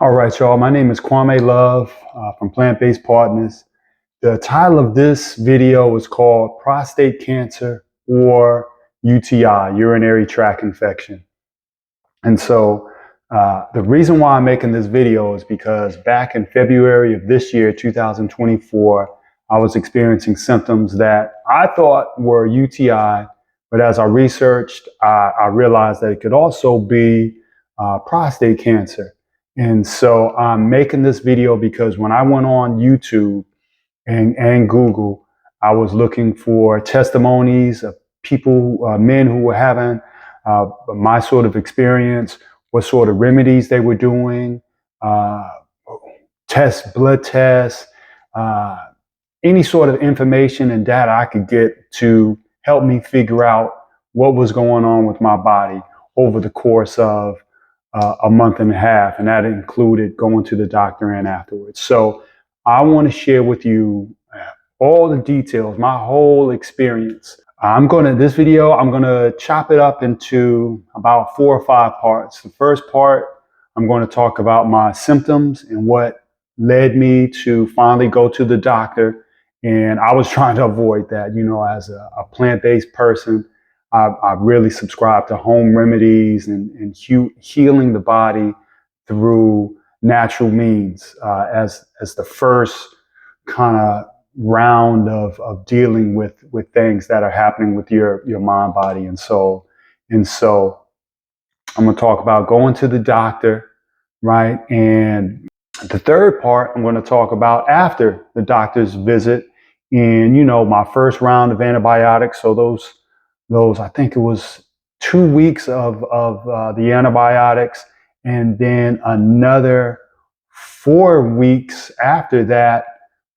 All right, y'all. My name is Kwame Love from Plant-Based Partners. The title of this video is called Prostate Cancer or UTI, Urinary Tract Infection. And so the reason why I'm making this video is because back in February of this year, 2024, I was experiencing symptoms that I thought were UTI, but as I researched, I realized that it could also be prostate cancer. And so I'm making this video because when I went on YouTube and Google, I was looking for testimonies of people, men who were having my sort of experience, what sort of remedies they were doing, uh, blood tests, any sort of information and data I could get to help me figure out what was going on with my body over the course of a month and a half, and that included going to the doctor and afterwards. So I want to share with you all the details, my whole experience. This video, I'm going to chop it up into about 4 or 5 parts. The first part, I'm going to talk about my symptoms and what led me to finally go to the doctor. And I was trying to avoid that, as a plant-based person. I really subscribe to home remedies and healing the body through natural means as the first kind of round of dealing with things that are happening with your mind, body, and soul. And so I'm going to talk about going to the doctor, right? And the third part, I'm going to talk about after the doctor's visit and, my first round of antibiotics. So those, I think it was 2 weeks of the antibiotics, and then another 4 weeks after that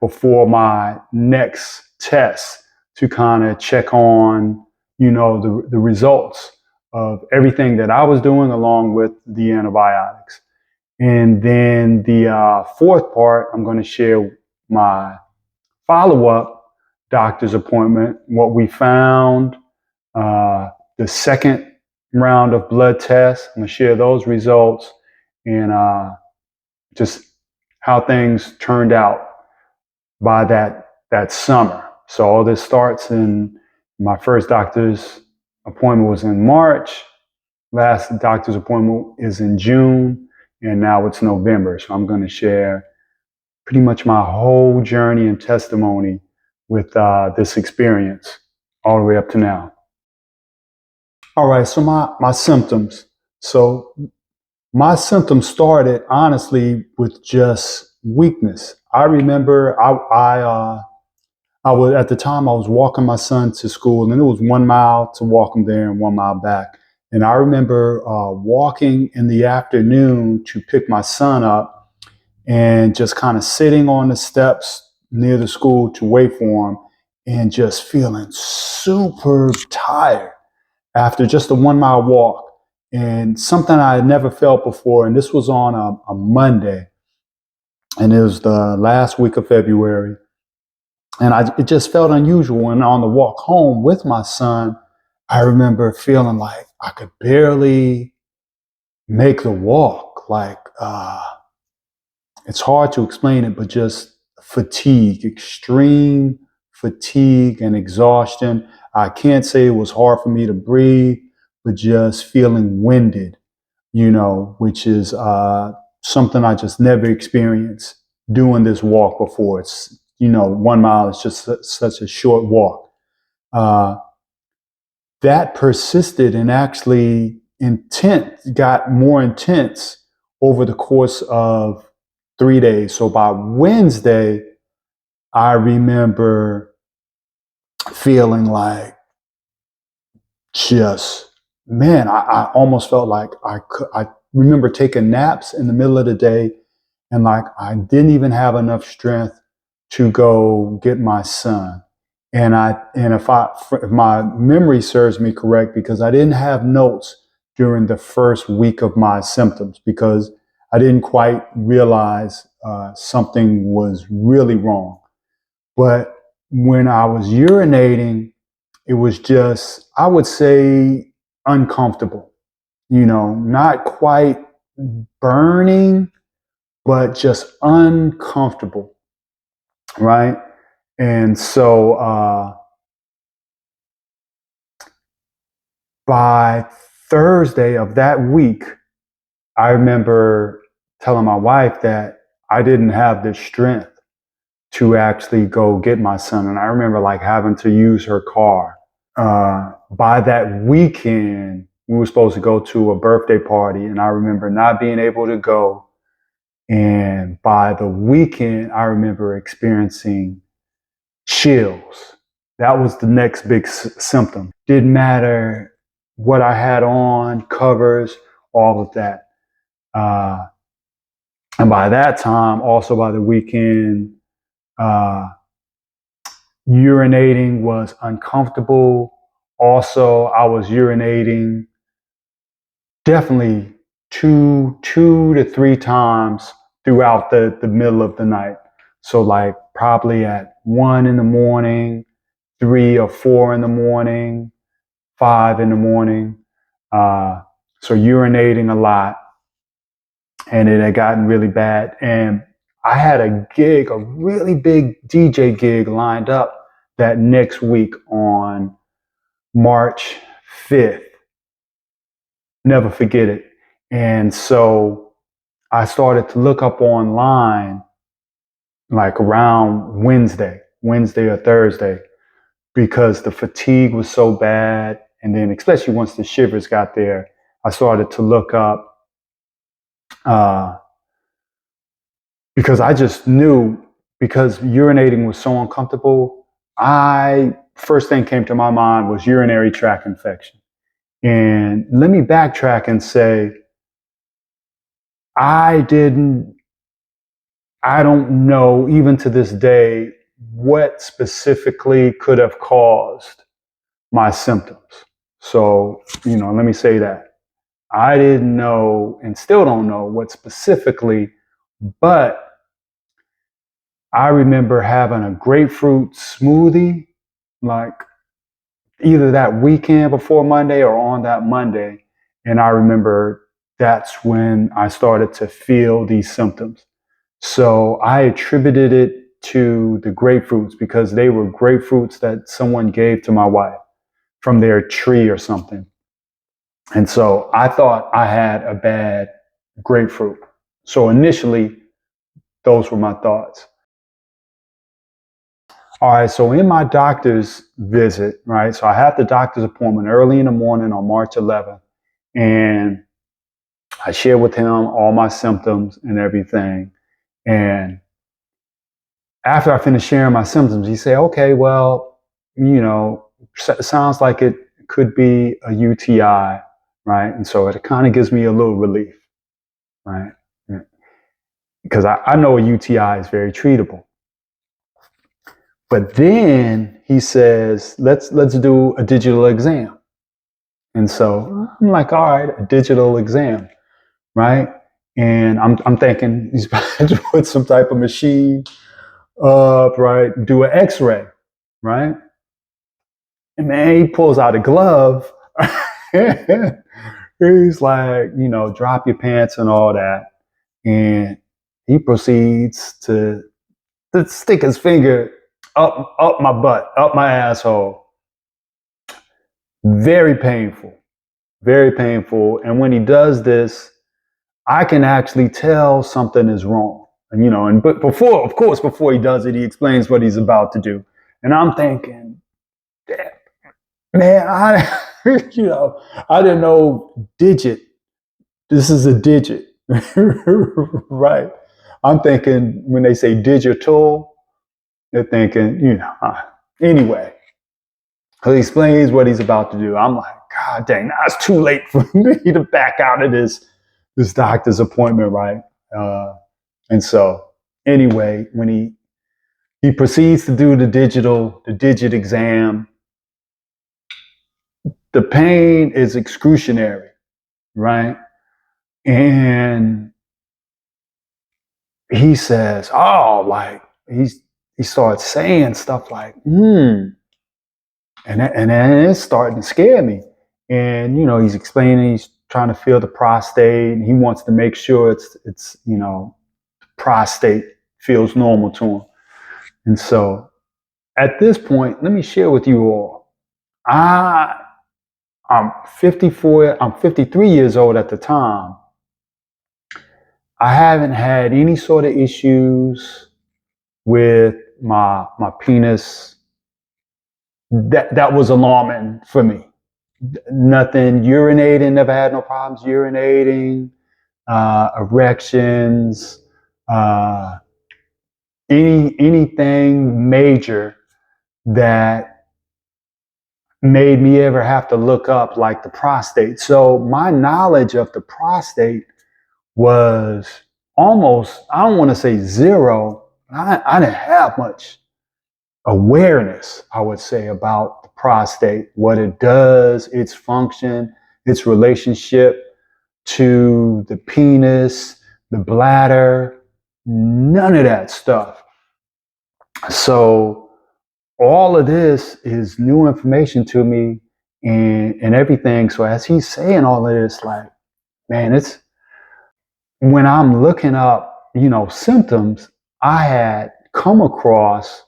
before my next test to kind of check on, the results of everything that I was doing along with the antibiotics. And then the fourth part, I'm going to share my follow-up doctor's appointment, what we found, the second round of blood tests. I'm going to share those results and just how things turned out by that summer. So all this starts in my first doctor's appointment was in March. Last doctor's appointment is in June, and now it's November. So I'm going to share pretty much my whole journey and testimony with this experience all the way up to now. All right, so my symptoms. So my symptoms started honestly with just weakness. I remember I was at the time I was walking my son to school, and it was 1 mile to walk him there and 1 mile back. And I remember walking in the afternoon to pick my son up and just kind of sitting on the steps near the school to wait for him and just feeling super tired after just a 1 mile walk, and something I had never felt before. And this was on a Monday, and it was the last week of February. And it just felt unusual. And on the walk home with my son, I remember feeling like I could barely make the walk. Like, it's hard to explain it, but just fatigue, extreme fatigue and exhaustion. I can't say it was hard for me to breathe, but just feeling winded, which is something I just never experienced doing this walk before. It's, 1 mile is just such a short walk. That persisted and actually got more intense over the course of 3 days. So by Wednesday, I remember feeling like I almost felt like I remember taking naps in the middle of the day, and like I didn't even have enough strength to go get my son. And if my memory serves me correct, because I didn't have notes during the first week of my symptoms, because I didn't quite realize something was really wrong. But when I was urinating, it was just, I would say, uncomfortable, not quite burning, but just uncomfortable, right? And so by Thursday of that week, I remember telling my wife that I didn't have the strength to actually go get my son. And I remember like having to use her car. By that weekend, we were supposed to go to a birthday party, and I remember not being able to go. And by the weekend, I remember experiencing chills. That was the next big symptom. Didn't matter what I had on, covers, all of that. And by that time, also by the weekend, uh, urinating was uncomfortable. Also, I was urinating definitely two to three times throughout the middle of the night. So like probably at 1 in the morning, 3 or 4 in the morning, 5 in the morning. So urinating a lot, and it had gotten really bad. And I had a gig, a really big DJ gig lined up that next week on March 5th. Never forget it. And so I started to look up online like around Wednesday or Thursday, because the fatigue was so bad. And then especially once the shivers got there, I started to look up because I just knew, because urinating was so uncomfortable, first thing came to my mind was urinary tract infection. And let me backtrack and say, I don't know even to this day what specifically could have caused my symptoms. So, let me say that. I didn't know and still don't know what specifically, but I remember having a grapefruit smoothie, like either that weekend before Monday or on that Monday. And I remember that's when I started to feel these symptoms. So I attributed it to the grapefruits because they were grapefruits that someone gave to my wife from their tree or something. And so I thought I had a bad grapefruit. So initially, those were my thoughts. All right, so in my doctor's visit, right, so I had the doctor's appointment early in the morning on March 11th, and I shared with him all my symptoms and everything. And after I finished sharing my symptoms, he said, okay, well, sounds like it could be a UTI, right? And so it kind of gives me a little relief, right? Because I know a UTI is very treatable. But then he says, let's do a digital exam. And so I'm like, all right, a digital exam, right? And I'm thinking he's about to put some type of machine up, right? Do an X-ray, right? And man, he pulls out a glove. He's like, drop your pants and all that. And he proceeds to stick his finger up my butt, up my asshole. Very painful, very painful. And when he does this, I can actually tell something is wrong. And but before he does it, he explains what he's about to do. And I'm thinking, man, I didn't know digit. This is a digit, right? I'm thinking when they say digital, they're thinking, anyway. So he explains what he's about to do. I'm like, God dang, now it's too late for me to back out of this doctor's appointment, right? And so anyway, when he proceeds to do the digit exam, the pain is excruciating, right? And he says, oh, like he starts saying stuff like, and then it's starting to scare me. And he's explaining, he's trying to feel the prostate, and he wants to make sure it's prostate feels normal to him. And so at this point, let me share with you all. I'm 54, I'm 53 years old at the time. I haven't had any sort of issues with my penis. That was alarming for me. Nothing urinating, never had no problems urinating, erections, anything major that made me ever have to look up like the prostate. So my knowledge of the prostate was almost, I don't want to say zero. I didn't have much awareness, I would say, about the prostate, what it does, its function, its relationship to the penis, the bladder, none of that stuff. So all of this is new information to me and everything. So as he's saying all of this, like, man, it's when I'm looking up, symptoms, I had come across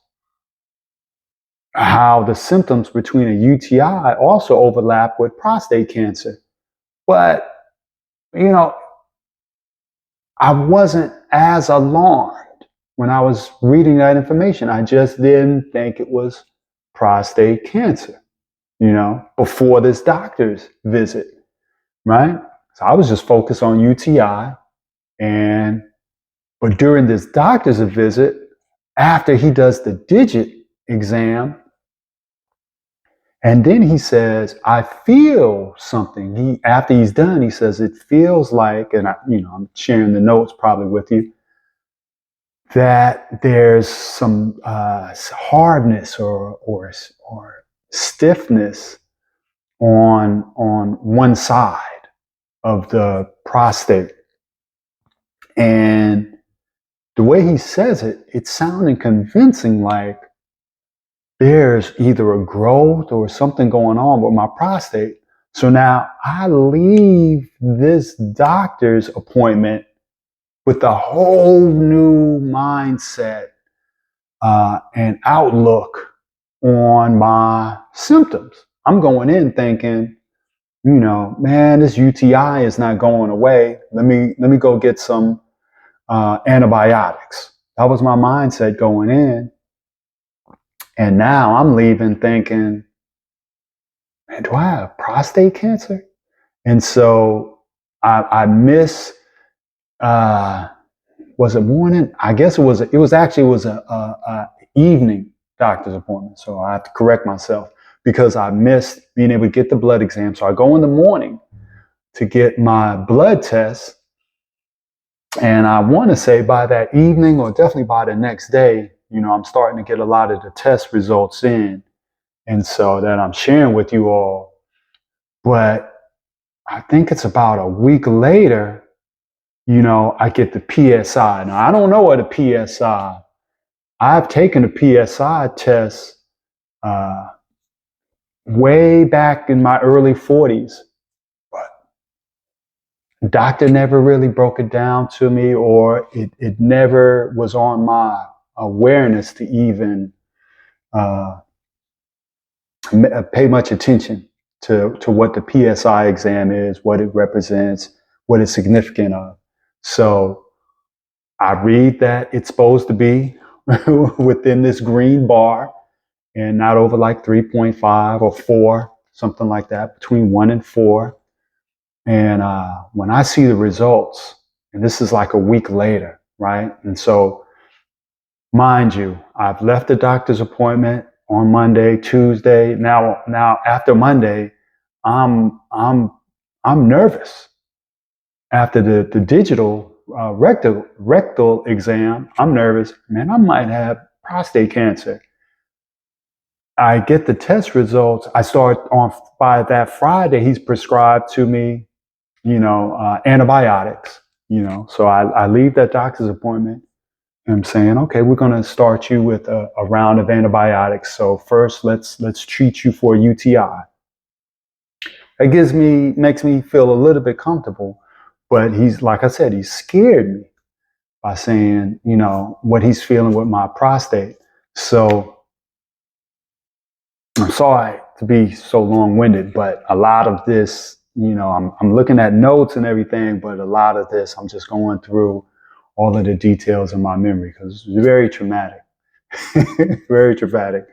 how the symptoms between a UTI also overlap with prostate cancer. But, I wasn't as alarmed when I was reading that information. I just didn't think it was prostate cancer, before this doctor's visit, right? So I was just focused on UTI. But during this doctor's visit, after he does the digit exam, and then he says, I feel something. After he's done, he says, it feels like, and I'm sharing the notes probably with you, that there's some hardness or stiffness on one side of the prostate. And the way he says it, it's sounding convincing, like there's either a growth or something going on with my prostate. So now I leave this doctor's appointment with a whole new mindset and outlook on my symptoms. I'm going in thinking, man, this UTI is not going away. Let me go get some antibiotics. That was my mindset going in. And now I'm leaving thinking, man, do I have prostate cancer? And so I miss, was it morning? I guess it was a evening doctor's appointment. So I have to correct myself because I missed being able to get the blood exam. So I go in the morning to get my blood test. And I want to say by that evening or definitely by the next day, I'm starting to get a lot of the test results in. And so that I'm sharing with you all. But I think it's about a week later, I get the PSI. Now, I don't know what a PSI. I've taken a PSI test way back in my early 40s. But the doctor never really broke it down to me, or it never was on my awareness to even pay much attention to what the PSI exam is, what it represents, what it's significant of. So I read that it's supposed to be within this green bar and not over like 3.5 or 4, something like that, between 1 and 4. And when I see the results, and this is like a week later, right? And so, mind you, I've left the doctor's appointment on Monday, Tuesday. Now after Monday, I'm nervous. After the digital rectal exam, I'm nervous. Man, I might have prostate cancer. I get the test results. I start on by that Friday. He's prescribed to me, antibiotics. So I leave that doctor's appointment. I'm saying, okay, we're going to start you with a round of antibiotics. So first, let's treat you for UTI. It makes me feel a little bit comfortable, but he's, like I said, he scared me by saying, what he's feeling with my prostate. So I'm sorry to be so long-winded, but a lot of this, I'm looking at notes and everything, but a lot of this, I'm just going through all of the details in my memory because it's very traumatic, very traumatic.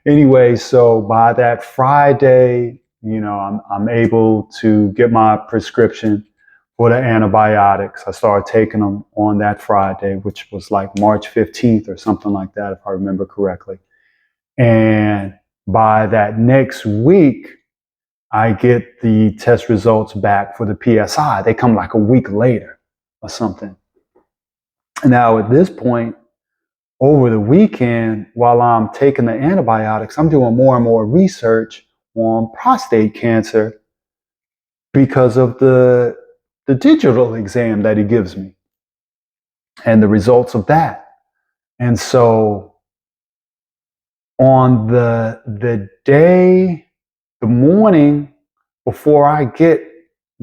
Anyway, so by that Friday, I'm able to get my prescription for the antibiotics. I started taking them on that Friday, which was like March 15th or something like that, if I remember correctly. And by that next week, I get the test results back for the PSI. They come like a week later or something. Now, at this point, over the weekend, while I'm taking the antibiotics, I'm doing more and more research on prostate cancer because of the digital exam that he gives me and the results of that. And so on the morning before I get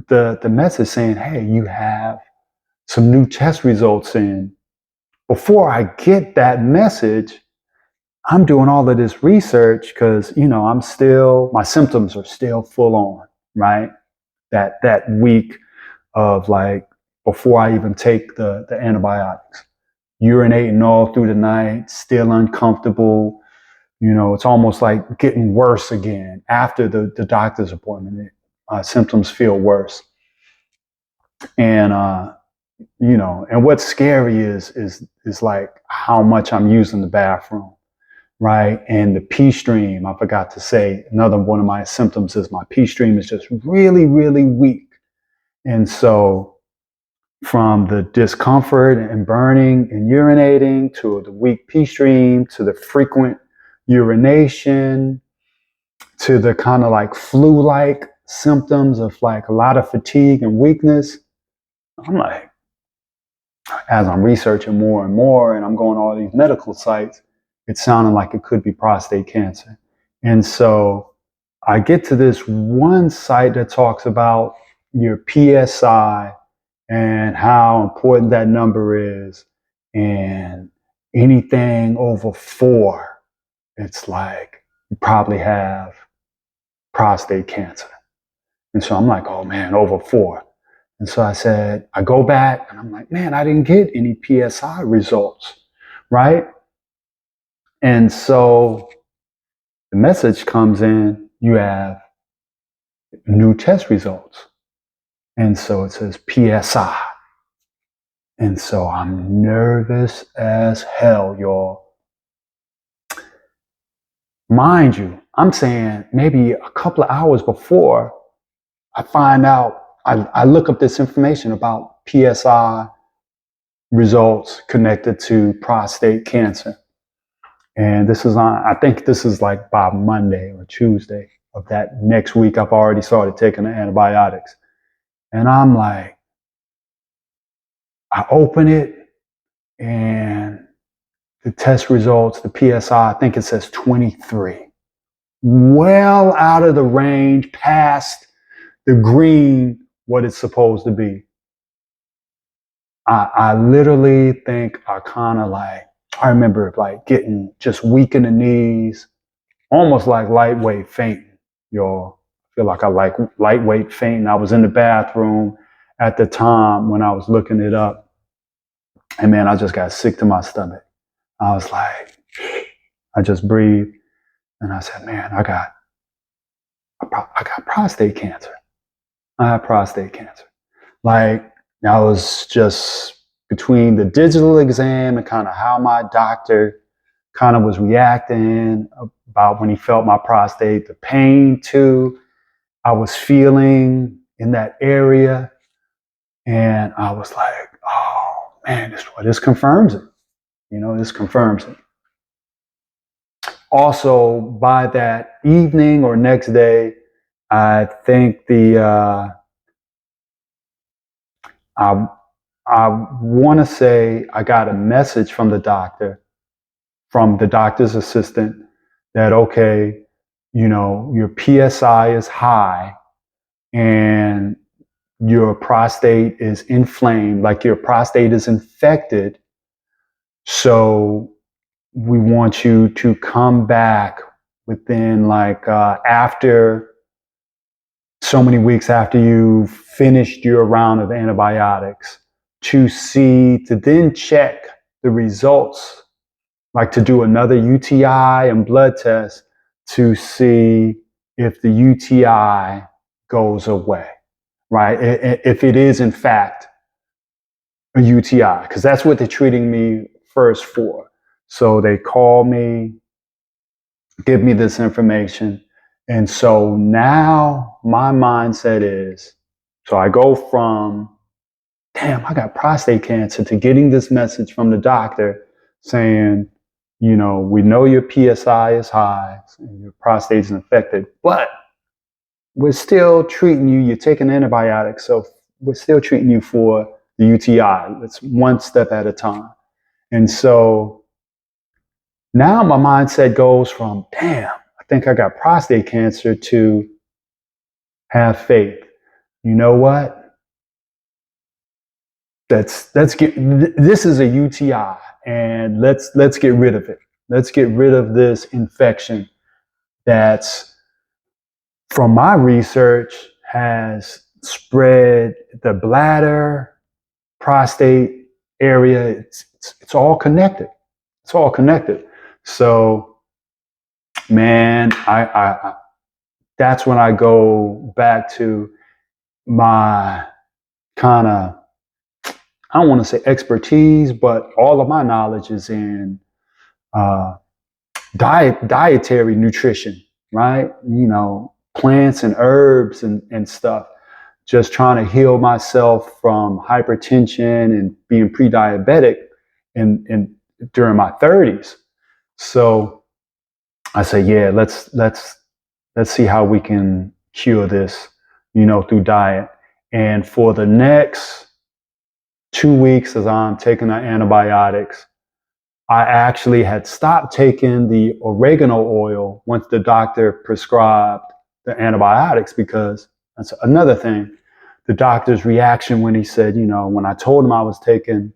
the message saying, hey, you have some new test results in, before I get that message, I'm doing all of this research because, my symptoms are still full on, right? That week of like, before I even take the antibiotics, urinating all through the night, still uncomfortable. It's almost like getting worse again after the doctor's appointment. Symptoms feel worse. And, and what's scary is like how much I'm using the bathroom. Right. And the pee stream, I forgot to say, another one of my symptoms is my pee stream is just really, really weak. And so from the discomfort and burning and urinating to the weak pee stream to the frequent urination to the kind of like flu-like symptoms of like a lot of fatigue and weakness, I'm like, as I'm researching more and more and I'm going to all these medical sites, it sounded like it could be prostate cancer. And so I get to this one site that talks about your PSI and how important that number is. And anything over 4, it's like you probably have prostate cancer. And so I'm like, oh man, over 4. And so I go back and I'm like, man, I didn't get any PSI results, right? And so the message comes in, you have new test results. And so it says PSI. And so I'm nervous as hell, y'all. Mind you, I'm saying maybe a couple of hours before I find out, I look up this information about PSI results connected to prostate cancer. And I think this is like by Monday or Tuesday of that next week. I've already started taking the antibiotics. And I'm like, I open it and the test results, the PSI, I think it says 23. Well out of the range, past the green, what it's supposed to be. I literally think I remember like getting just weak in the knees, almost like lightweight fainting, y'all. I feel like I like lightweight fainting. I was in the bathroom at the time when I was looking it up. And man, I just got sick to my stomach. I was like, I just breathed. And I said, man, I got prostate cancer. I have prostate cancer. Like, I was just between the digital exam and kind of how my doctor kind of was reacting about when he felt my prostate, the pain too, I was feeling in that area. And I was like, oh man, this confirms it. This confirms it. Also, by that evening or next day, I think I want to say I got a message from the doctor's assistant that, okay, your PSI is high and your prostate is inflamed, like your prostate is infected. So we want you to come back within after so many weeks after you finished your round of antibiotics to then check the results, like to do another UTI and blood test to see if the UTI goes away, right? If it is in fact a UTI, because that's what they're treating me first for. So they call me, give me this information. And so now my mindset is, so I go from, damn, I got prostate cancer, to getting this message from the doctor saying, we know your PSI is high and your prostate is infected, but we're still treating you. You're taking antibiotics, so we're still treating you for the UTI. It's one step at a time. And so now my mindset goes from, damn, I think I got prostate cancer, to have faith. You know what? This is a UTI, and let's get rid of it. Let's get rid of this infection that's, from my research, has spread the bladder, prostate area. It's all connected. It's all connected. So, man, I that's when I go back to my kind of, I don't want to say expertise, but all of my knowledge is in dietary nutrition, right? Plants and herbs and stuff. Just trying to heal myself from hypertension and being pre-diabetic in during my 30s. So I say, yeah, let's see how we can cure this, through diet. And for the next 2 weeks, as I'm taking the antibiotics, I actually had stopped taking the oregano oil once the doctor prescribed the antibiotics, because that's another thing. The doctor's reaction when he said, when I told him I was taking,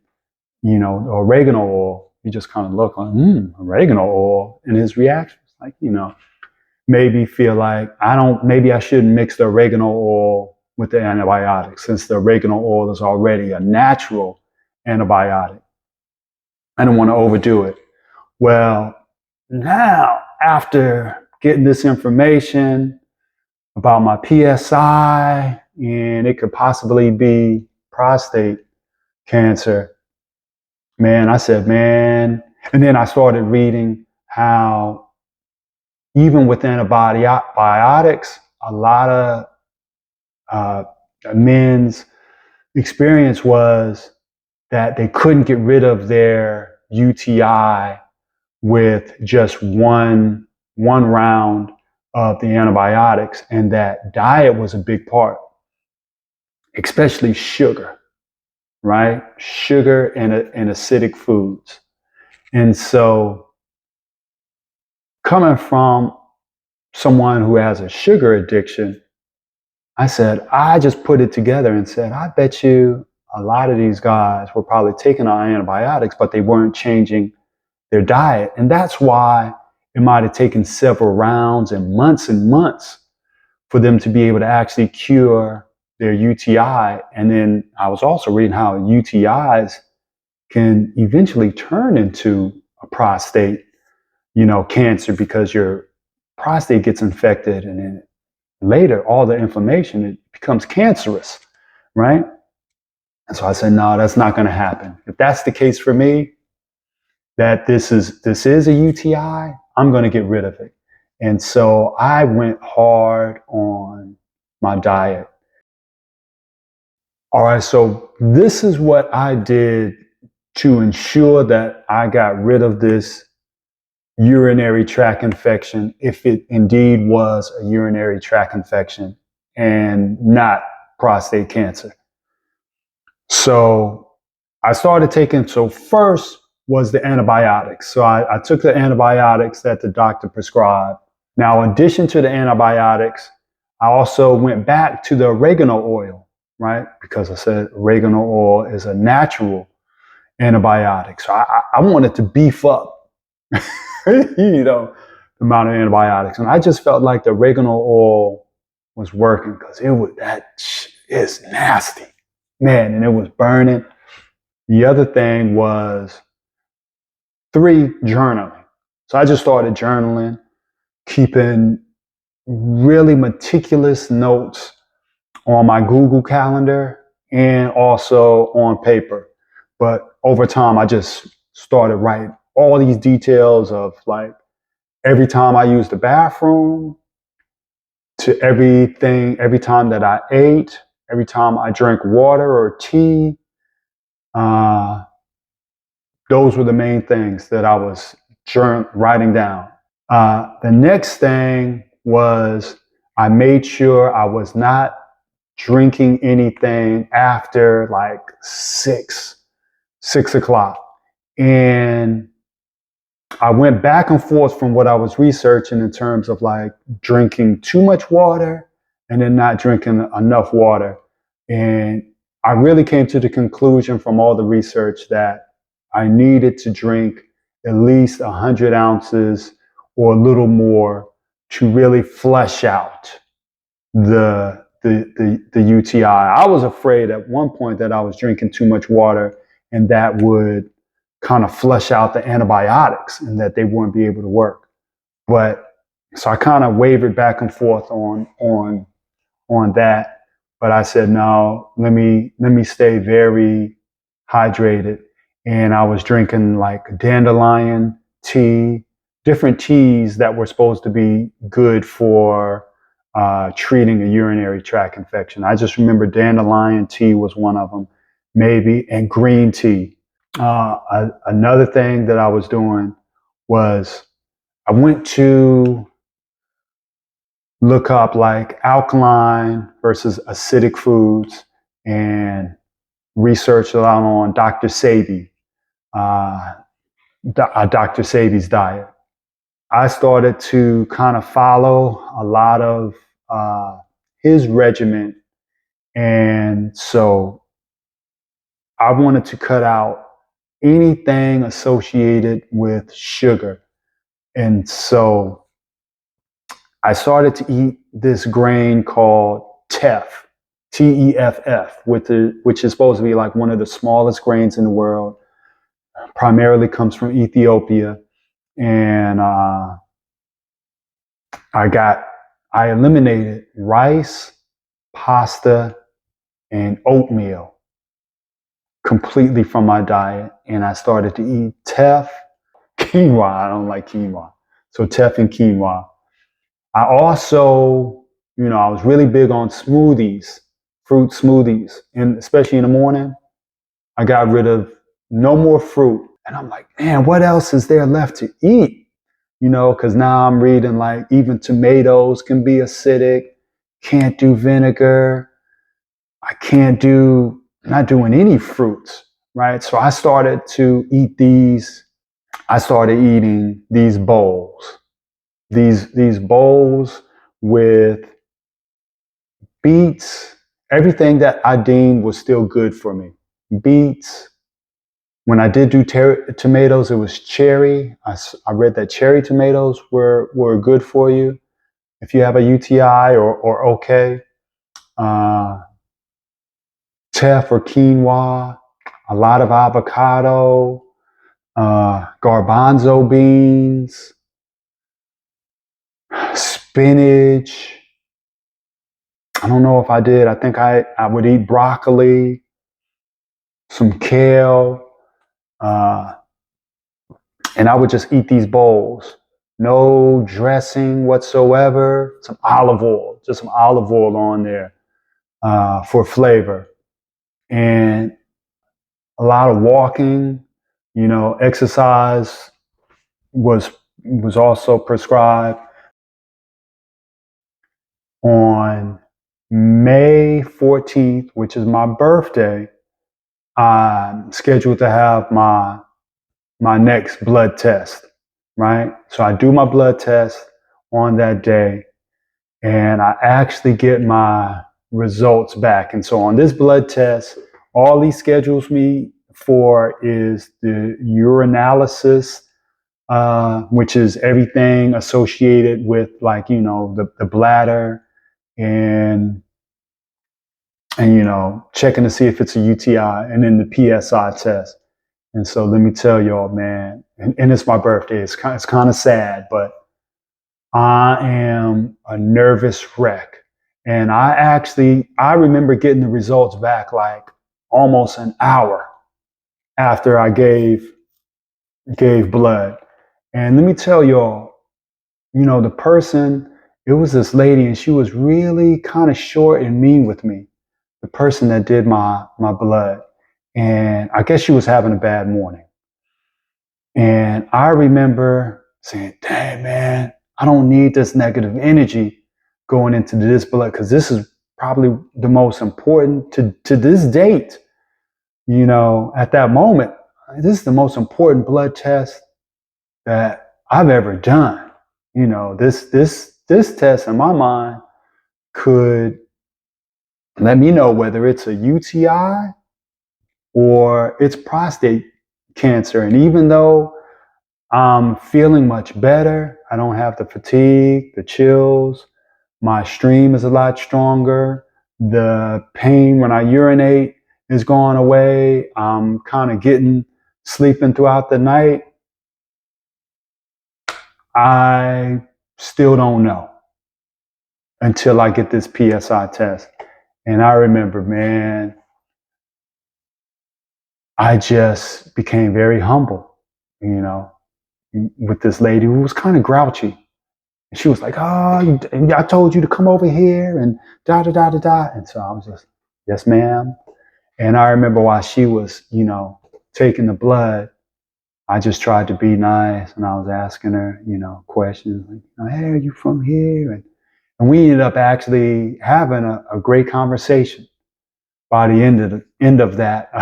the oregano oil, he just kind of looked like, oregano oil. And his reaction was like, made me feel like maybe I shouldn't mix the oregano oil with the antibiotics, since the oregano oil is already a natural antibiotic. I don't want to overdo it. Well, now, after getting this information about my PSI, and it could possibly be prostate cancer, man, I said, man. And then I started reading how even with antibiotics, a lot of men's experience was that they couldn't get rid of their UTI with just one round of the antibiotics, and that diet was a big part, especially sugar, right? Sugar and acidic foods. And so, coming from someone who has a sugar addiction, I just put it together and said, I bet you a lot of these guys were probably taking our antibiotics, but they weren't changing their diet. And that's why it might have taken several rounds and months for them to be able to actually cure their UTI. And then I was also reading how UTIs can eventually turn into a prostate, cancer, because your prostate gets infected, and then later all the inflammation, it becomes cancerous, right? And so I said, no, that's not going to happen. If that's the case for me, that this is a UTI, I'm going to get rid of it. And so I went hard on my diet. All right, so this is what I did to ensure that I got rid of this urinary tract infection, if it indeed was a urinary tract infection and not prostate cancer. So I started taking, so first was the antibiotics. So I took the antibiotics that the doctor prescribed. Now, in addition to the antibiotics, I also went back to the oregano oil. right? Because I said oregano oil is a natural antibiotic. So I wanted to beef up, the amount of antibiotics. And I just felt like the oregano oil was working because it's nasty, man, and it was burning. The other thing was 3, journaling. So I just started journaling, keeping really meticulous notes on my Google Calendar and also on paper. But over time, I just started writing all these details of like every time I used the bathroom, to every time that I ate, every time I drank water or tea. Uh, those were the main things that I was writing down. The next thing was I made sure I was not drinking anything after like 6 o'clock. And I went back and forth from what I was researching in terms of like drinking too much water and then not drinking enough water. And I really came to the conclusion from all the research that I needed to drink at least 100 ounces or a little more to really flush out the UTI. I was afraid at one point that I was drinking too much water and that would kind of flush out the antibiotics and that they wouldn't be able to work. But so I kind of wavered back and forth on that. But I said, no, let me stay very hydrated. And I was drinking like dandelion tea, different teas that were supposed to be good for treating a urinary tract infection. I just remember dandelion tea was one of them, maybe, and green tea. Another thing that I was doing was I went to look up like alkaline versus acidic foods and research a lot on Dr. Sebi, Dr. Sebi's diet. I started to kind of follow a lot of his regimen. And so I wanted to cut out anything associated with sugar. And so I started to eat this grain called teff, TEFF, which is supposed to be like one of the smallest grains in the world. Primarily comes from Ethiopia. And I eliminated rice, pasta, and oatmeal completely from my diet. And I started to eat teff, quinoa. I don't like quinoa. So teff and quinoa. I also, I was really big on smoothies, fruit smoothies. And especially in the morning, I got rid of no more fruit. And I'm like, man, what else is there left to eat? Because now I'm reading like even tomatoes can be acidic, can't do vinegar. Not doing any fruits, right? So I started to eat I started eating these bowls, these bowls with beets, everything that I deemed was still good for me. Beets. When I did do tomatoes, it was cherry. I read that cherry tomatoes were good for you if you have a UTI or okay. Teff or quinoa, a lot of avocado, garbanzo beans, spinach. I don't know if I did. I think I would eat broccoli, some kale, and I would just eat these bowls. No dressing whatsoever. Some olive oil, just some olive oil on there for flavor. And a lot of walking, exercise was also prescribed. On May 14th, which is my birthday, I'm scheduled to have my next blood test, right? So I do my blood test on that day, and I actually get my results back. And so on this blood test, all he schedules me for is the urinalysis, which is everything associated with, like, the bladder and checking to see if it's a UTI, and then the PSI test. And so let me tell y'all, man, and it's my birthday. It's kind of sad, but I am a nervous wreck. And I remember getting the results back like almost an hour after I gave blood. And let me tell y'all, the person, it was this lady, and she was really kind of short and mean with me, the person that did my blood. And I guess she was having a bad morning. And I remember saying, dang, man, I don't need this negative energy going into this blood, because this is probably the most important to this date. At that moment, this is the most important blood test that I've ever done. This test in my mind could let me know whether it's a UTI or it's prostate cancer. And even though I'm feeling much better, I don't have the fatigue, the chills, my stream is a lot stronger, the pain when I urinate is going away, I'm kind of sleeping throughout the night, I still don't know until I get this PSI test. And I remember, man, I just became very humble, with this lady who was kind of grouchy. And she was like, oh, I told you to come over here and da da da da da. And so I was just, yes, ma'am. And I remember while she was, taking the blood, I just tried to be nice, and I was asking her, questions like, hey, are you from here? And we ended up actually having a great conversation by the end of that.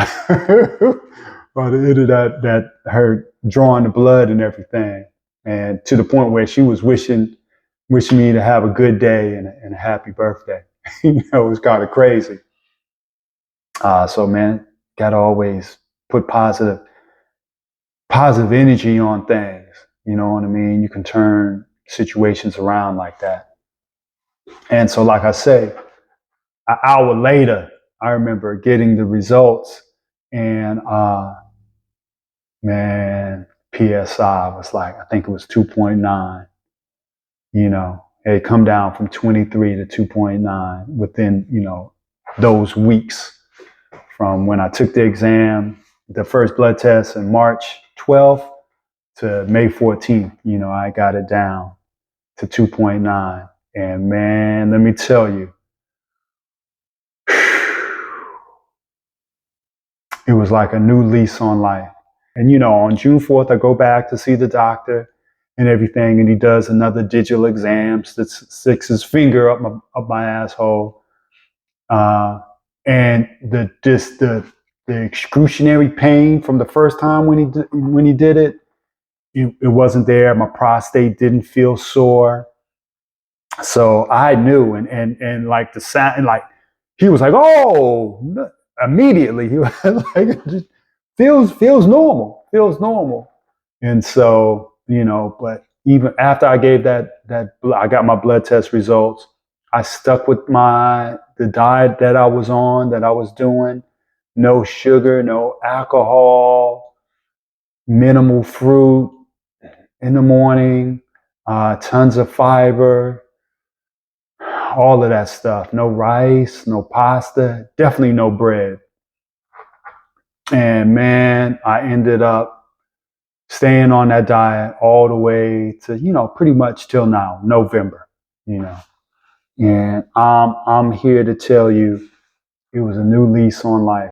By the end of that her drawing the blood and everything, and to the point where she was wishing me to have a good day and a happy birthday. It was kind of crazy. So man, gotta always put positive energy on things. You know what I mean? You can turn situations around like that. And so, like I say, an hour later, I remember getting the results, and man, PSI was like, I think it was 2.9. It had come down from 23 to 2.9 within, those weeks from when I took the exam, the first blood test in March 12th to May 14th. I got it down to 2.9. And man, let me tell you, it was like a new lease on life. And on June 4th, I go back to see the doctor and everything, and he does another digital exam, sticks his finger up my asshole, and the excruciating pain from the first time when he did it, it wasn't there. My prostate didn't feel sore, so I knew, and like the sound, like he was like, oh, immediately he was like, feels normal. And so, but even after I gave I got my blood test results, I stuck with the diet that I was on, that I was doing. No sugar, no alcohol, minimal fruit in the morning, tons of fiber, all of that stuff. No rice, no pasta, definitely no bread. And man, I ended up staying on that diet all the way to, pretty much till now, November, And I'm here to tell you, it was a new lease on life.